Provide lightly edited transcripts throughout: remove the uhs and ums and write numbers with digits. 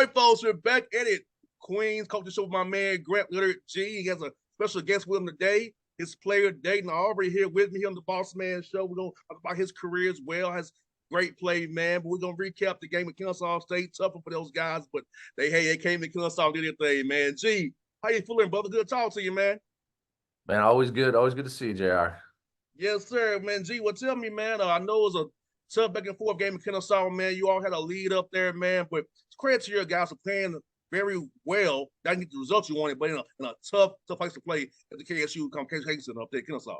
right, folks, we're back at it. Queens coaching show with my man Grant Leonard G. He has a special guest with him today. His player Deyton Albury here with me here on the Bossman show. We're gonna talk about his career as well. Has great play, man. But we're gonna recap the game at Kennesaw State. Tougher for those guys, but they came to Kennesaw and did their thing, man. G, how you feeling, brother? Good to talk to you, man. Man, always good. Always good to see you, JR. Yes, sir, man. G, well, tell me, man. I know it was a tough back and forth game in Kennesaw, man. You all had a lead up there, man. But it's credit to your guys for playing very well. Didn't get the results you wanted, but in a tough place to play at the KSU Kingston up there, Kennesaw.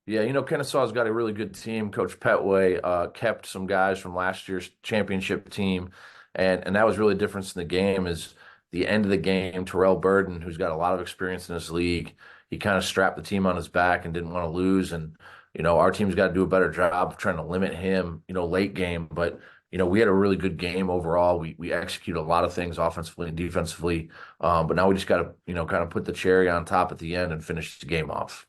Yeah, Kennesaw's got a really good team. Coach Petway kept some guys from last year's championship team, and that was really the difference in the game is the end of the game, Terrell Burden, who's got a lot of experience in this league, he kind of strapped the team on his back and didn't want to lose. And, our team's got to do a better job of trying to limit him, late game. But, we had a really good game overall. We executed a lot of things offensively and defensively. But now we just got to, kind of put the cherry on top at the end and finish the game off.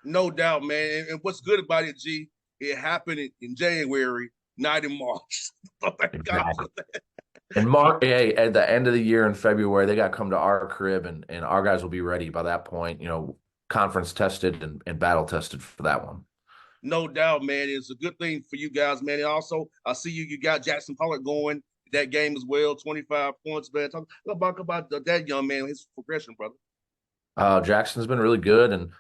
No doubt, man. And what's good about it, G, it happened in January, not in March. So thank God Exactly. for that. And Mark, hey, at the end of the year in February, they got to come to our crib, and our guys will be ready by that point. Conference tested and battle tested for that one. No doubt, man. It's a good thing for you guys, man. And also, I see you got Jackson Pollard going that game as well, 25 points, man. Talk about that young man, his progression, brother. Jackson's been really good, and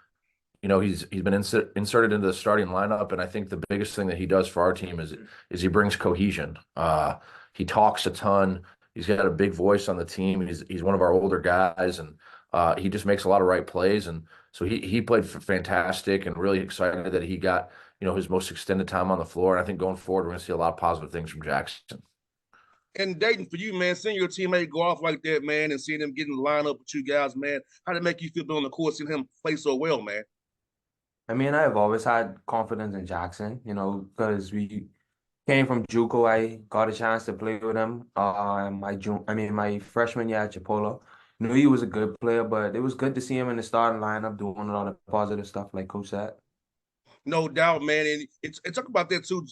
he's been inserted into the starting lineup, and I think the biggest thing that he does for our team is he brings cohesion. He talks a ton. He's got a big voice on the team. He's one of our older guys, and he just makes a lot of right plays. And so he played fantastic, and really excited that he got his most extended time on the floor. And I think going forward, we're going to see a lot of positive things from Jackson. And Deyton, for you, man, seeing your teammate go off like that, man, and seeing them getting lined up with you guys, man, how did it make you feel on the court, seeing him play so well, man? I mean, I've always had confidence in Jackson, because we came from JUCO. I got a chance to play with him. My freshman year at Chipola. Knew he was a good player, but it was good to see him in the starting lineup doing a lot of positive stuff, like Coach said. No doubt, man. And it's talk about that too,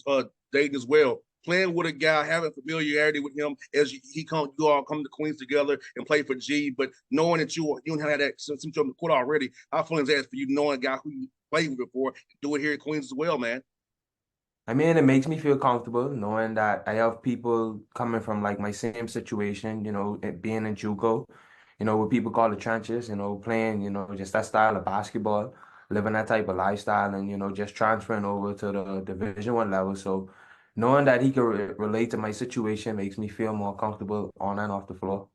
Deyton as well. Playing with a guy, having familiarity with him as you all come to Queens together and play for G, but knowing that you had that since you're on the court already, how feelings that for you knowing a guy who you played with before, do it here at Queens as well, man. I mean, it makes me feel comfortable knowing that I have people coming from like my same situation, being in JUCO, what people call the trenches, playing, just that style of basketball, living that type of lifestyle and, just transferring over to the Division 1 level. So knowing that he can relate to my situation makes me feel more comfortable on and off the floor.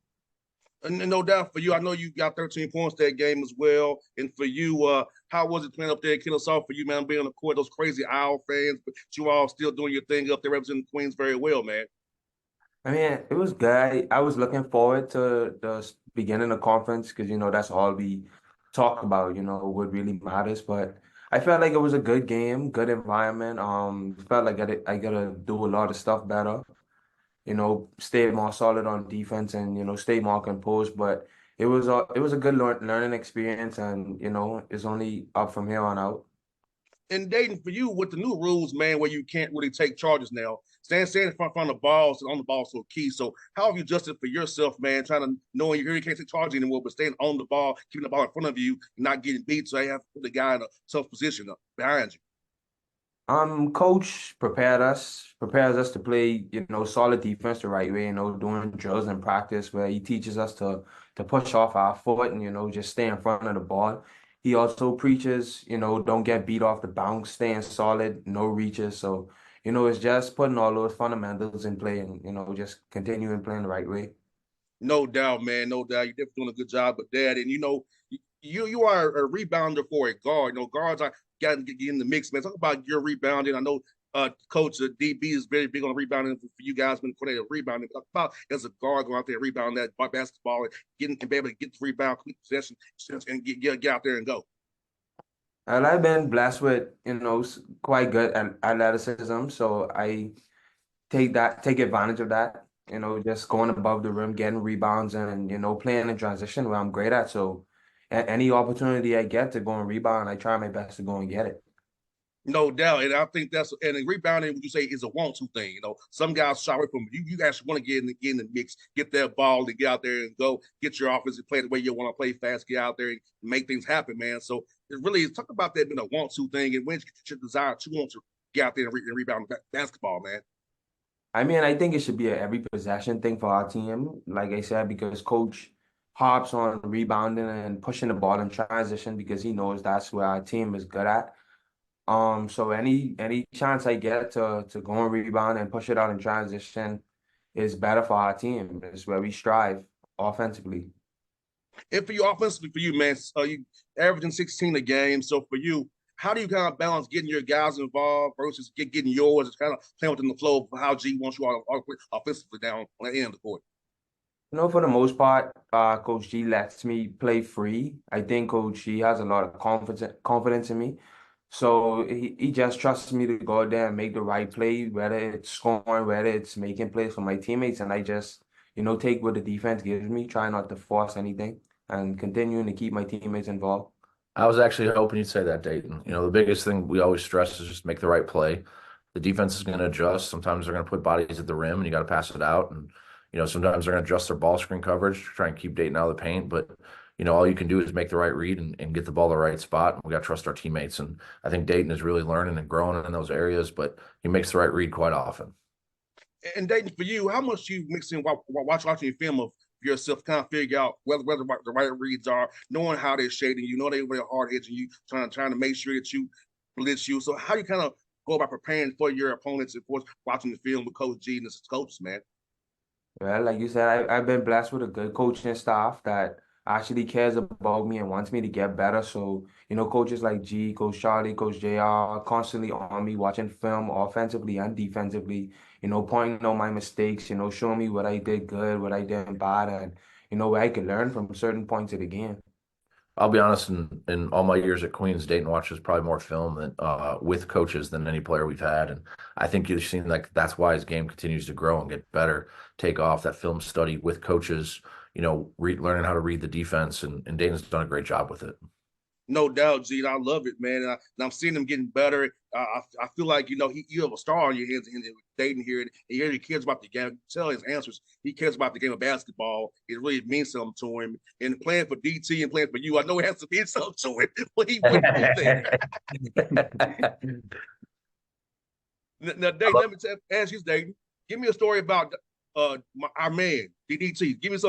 And no doubt for you, I know you got 13 points that game as well. And for you, how was it playing up there at Kennesaw for you, man? Being on the court, those crazy Owl fans, but you all still doing your thing up there representing Queens very well, man. I mean, it was good. I was looking forward to the beginning of conference because, that's all we talk about, what really matters. But I felt like it was a good game, good environment. Felt like I gotta do a lot of stuff better, stay more solid on defense and, stay more composed. But it was a good learning experience and, it's only up from here on out. And Deyton, for you, with the new rules, man, where you can't really take charges now, stand in front of the ball, so on the ball so key. So how have you adjusted for yourself, man, trying to knowing you really can't take charges anymore, but staying on the ball, keeping the ball in front of you, not getting beat, so you have to put the guy in a tough position behind you. Coach prepares us to play, solid defense the right way, doing drills and practice where he teaches us to push off our foot and, just stay in front of the ball. He also preaches, don't get beat off the bounce, staying solid, no reaches. So, it's just putting all those fundamentals in play and, just continuing playing the right way. No doubt, man. No doubt. You're definitely doing a good job with that. And you are a rebounder for a guard. Guards are got to get in the mix, man. Talk about your rebounding. I know Coach DB is very big on rebounding for you guys when they rebounding. Talk about as a guard going out there rebounding that basketball and be able to get the rebound, quick possession, and get out there and go. And I've been blessed with, quite good athleticism. So I take advantage of that, just going above the rim, getting rebounds and, playing in transition where I'm great at. So any opportunity I get to go and rebound, I try my best to go and get it. No doubt, and I think and the rebounding. Would you say is a want-to thing? Some guys shy away from it. You guys want to get in the mix, get that ball, and get out there and go get your offense and play the way you want to play fast. Get out there and make things happen, man. So it really is talk about that being a want-to thing, and when you should desire to want to get out there and rebound basketball, man. I mean, I think it should be a every possession thing for our team, like I said, because coach hops on rebounding and pushing the ball in transition because he knows that's where our team is good at. So any chance I get to go and rebound and push it out in transition is better for our team. It's where we strive offensively. And for you, offensively, for you, man, you averaging 16 a game. So for you, how do you kind of balance getting your guys involved versus getting yours? It's kind of playing within the flow of how G wants you all offensively down on the end of the court. For the most part, Coach G lets me play free. I think Coach G has a lot of confidence in me. So he just trusts me to go out there and make the right play, whether it's scoring, whether it's making plays for my teammates. And I just, take what the defense gives me, try not to force anything, and continuing to keep my teammates involved. I was actually hoping you'd say that, Deyton. The biggest thing we always stress is just make the right play. The defense is going to adjust. Sometimes they're going to put bodies at the rim and you got to pass it out. And, sometimes they're going to adjust their ball screen coverage to try and keep Deyton out of the paint. But, all you can do is make the right read and get the ball the right spot. And we got to trust our teammates. And I think Deyton is really learning and growing in those areas, but he makes the right read quite often. And Deyton, for you, how much you mix in watching film of yourself, kind of figure out whether the right reads are, knowing how they're shading you, know they're really hard edging you, trying to make sure that you blitz you. So how you kind of go about preparing for your opponents and, of course, watching the film with Coach G and his coaches, man? Well, like you said, I've been blessed with a good coaching staff that actually cares about me and wants me to get better. So, coaches like G, Coach Charlie, Coach JR are constantly on me watching film offensively and defensively, pointing out my mistakes, showing me what I did good, what I did bad, and, where I could learn from certain points of the game. I'll be honest, in all my years at Queens, Deyton watches probably more film than with coaches than any player we've had. And I think you've seen that's why his game continues to grow and get better, take off that film study with coaches, learning how to read the defense. And Deyton's done a great job with it. No doubt, G. I love it, man. And I'm seeing him getting better. I feel like, you have a star on your hands and Deyton here. And he really cares about the game. Tell his answers. He cares about the game of basketball. It really means something to him. And playing for DT and playing for you, I know it has to mean something to him. But he went through there. Now, Deyton, let me ask you, Deyton. Give me a story about our man, DDT. Give me a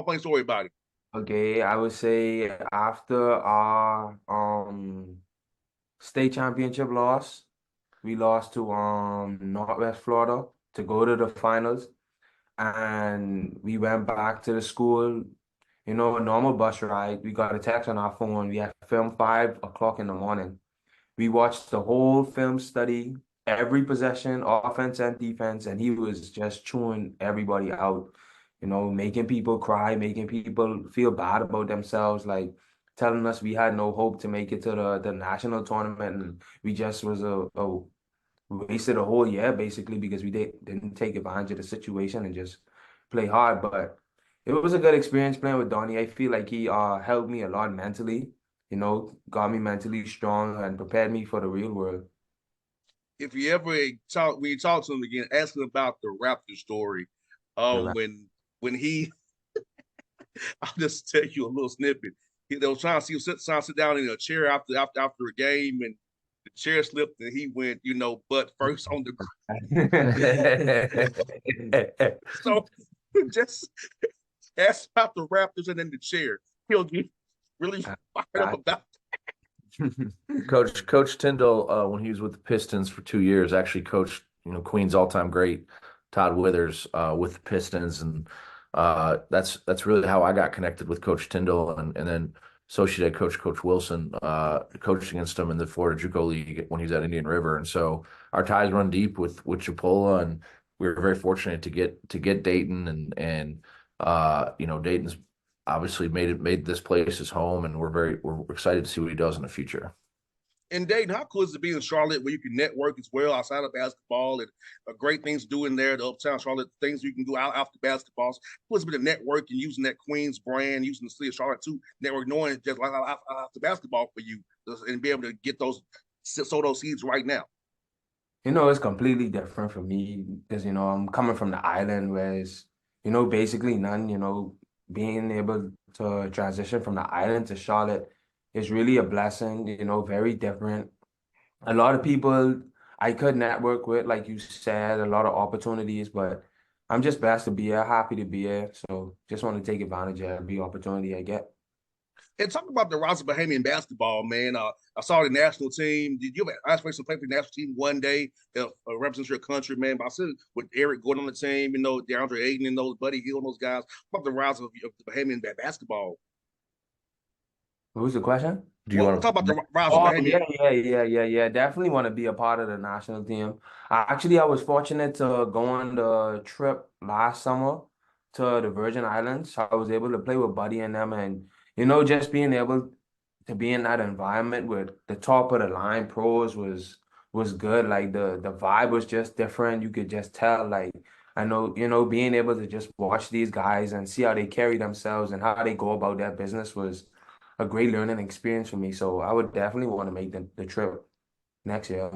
funny story about it. Okay, I would say after our state championship loss, we lost to Northwest Florida to go to the finals, and we went back to the school, a normal bus ride. We got a text on our phone. We had film 5 o'clock in the morning. We watched the whole film study, every possession, offense and defense, and he was just chewing everybody out, making people cry, making people feel bad about themselves, like telling us we had no hope to make it to the national tournament, and we just was a wasted a whole year basically because we didn't take advantage of the situation and just play hard. But it was a good experience playing with Donnie. I feel like he helped me a lot mentally, got me mentally strong and prepared me for the real world. If you ever when you talk to him again, ask him about the Raptor story. When he, I'll just tell you a little snippet. They were trying to sit down in a chair after a game, and the chair slipped, and he went, butt first on the ground. So just ask about the Raptors and then the chair. He'll get really fired up about Coach Tyndall, when he was with the Pistons for 2 years, actually coached, Queens all-time great Todd Withers with the Pistons, and that's really how I got connected with Coach Tyndall, and then associate head Coach Wilson, coached against him in the Florida JUCO League when he was at Indian River, and so our ties run deep with Chipola, and we were very fortunate to get Deyton, and Deyton's obviously made this place his home, and we're excited to see what he does in the future. And Deyton, how cool is it to be in Charlotte where you can network as well outside of basketball and great things to do in there, the Uptown Charlotte, things you can do out after basketball. Cool to be the network and using that Queens brand, using the city of Charlotte to network, knowing just like after basketball for you and be able to get those sow those seeds right now? It's completely different for me because, I'm coming from the island where it's, basically none, being able to transition from the island to Charlotte is really a blessing, very different. A lot of people I could network with, like you said, a lot of opportunities, but I'm just blessed to be here, happy to be here. So just want to take advantage of every opportunity I get. And talk about the rise of Bahamian basketball, man. I saw the national team. Did you have aspirations to play for the national team one day, represent your country, man? But I said with Eric Gordon on the team, DeAndre Ayton and those Buddy Hill and those guys. About the rise of the Bahamian basketball. What was the question? Do you Well, want talk about to? the rise of Oh, Bahamian. yeah. Definitely want to be a part of the national team. I was fortunate to go on the trip last summer to the Virgin Islands. So I was able to play with Buddy and them, and just being able to be in that environment with the top of the line pros was good. Like the vibe was just different. You could just tell. Like I know, being able to just watch these guys and see how they carry themselves and how they go about their business was a great learning experience for me. So I would definitely want to make the trip next year.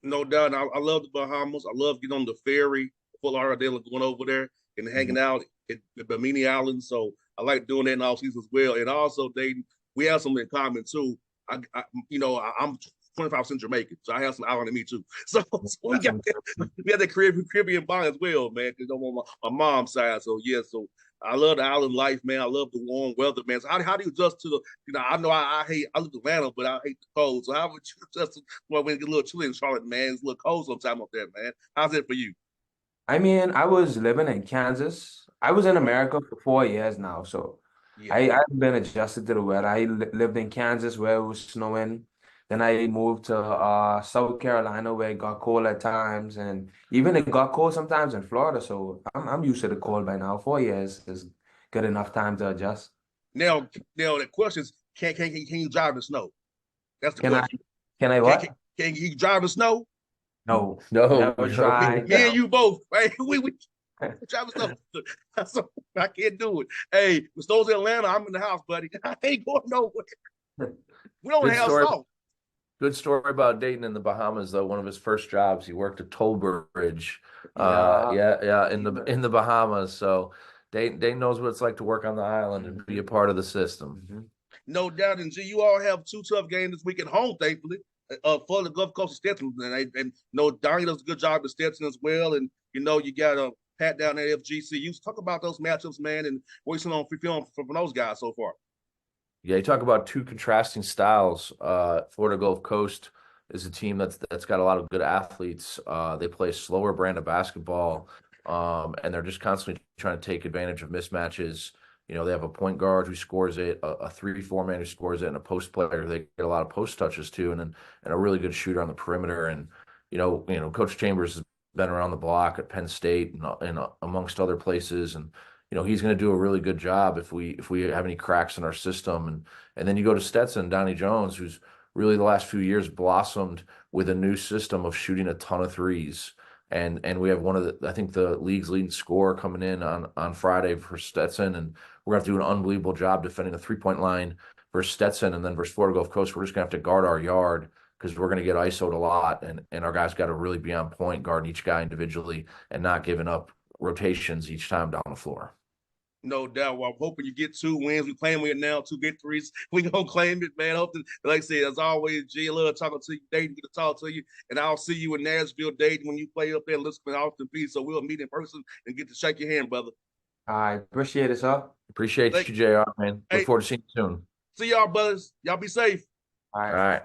No doubt. I love the Bahamas. I love getting on the ferry, Fort Lauderdale, and going over there and Mhm. hanging out at the Bimini Islands. So I like doing that in all seasons as well. And also, Dayton, we have something in common too. I'm 25% Jamaican, so I have some island in me too. So we That's got what that, we have the Caribbean bond as well, man. Because I'm on my mom's side. So yeah, so I love the island life, man. I love the warm weather, man. So how do you adjust to the? I know I live in Atlanta, but I hate the cold. So how would you adjust to when it get a little chilly in Charlotte, man? It's a little cold sometime up there, man. How's it for you? I mean, I was living in Kansas. I was in America for 4 years now, so Yeah. I've been adjusted to the weather. I li lived in Kansas where it was snowing. Then I moved to South Carolina where it got cold at times, and even it got cold sometimes in Florida. So I'm used to the cold by now. 4 years is good enough time to adjust. Now, the question is, can you drive in the snow? That's the Can I question. can I Can can, what? can you drive in the snow? No, No, never Me, no. tried. me and you both, right? We drive in the snow. So I can't do it. Hey, the snow's in Atlanta. I'm in the house, buddy. I ain't going nowhere. We don't Good have story. snow. Good story about Dayton in the Bahamas, though. One of his first jobs, he worked at toll bridge. Yeah. Yeah, in the Bahamas. So Dayton knows what it's like to work on the island and be a Mhm. part of the system. Mhm. No doubt. And G, you all have two tough games this week at home, thankfully, for the Gulf Coast of Stetson. And Donnie does a good job at Stetson as well. And, you got a pat down at FGCU. Talk about those matchups, man, and what you're feeling from those guys so far. Yeah, you talk about two contrasting styles. Florida Gulf Coast is a team that's got a lot of good athletes. They play a slower brand of basketball, and they're just constantly trying to take advantage of mismatches. They have a point guard who scores it, a 3-4 man who scores it, and a post player. They get a lot of post touches too, and a really good shooter on the perimeter. And Coach Chambers has been around the block at Penn State and amongst other places, and he's going to do a really good job if we have any cracks in our system. And then you go to Stetson, Donnie Jones, who's really the last few years blossomed with a new system of shooting a ton of threes. And we have one of I think the league's leading scorer coming in on Friday for Stetson, and we're going to have to do an unbelievable job defending the 3-point line versus Stetson, and then versus Florida Gulf Coast. We're just going to have to guard our yard because we're going to get ISO'd a lot, and our guys got to really be on point, guarding each guy individually and not giving up rotations each time down the floor. No doubt. Well, I'm hoping you get 2 wins. We claim it now, 2 victories. We gonna claim it, man. Hope that, like I said, as always, G, I love talking to you, Dayton. Good to talk to you, and I'll see you in Nashville, Dayton, when you play up there in Lisbon, Austin Peay. So we'll meet in person and get to shake your hand, brother. I appreciate it, sir. Appreciate Thank, you, JR, man. Look hey, forward to seeing you soon. see y'all, brothers. Y'all be safe. All All right. right.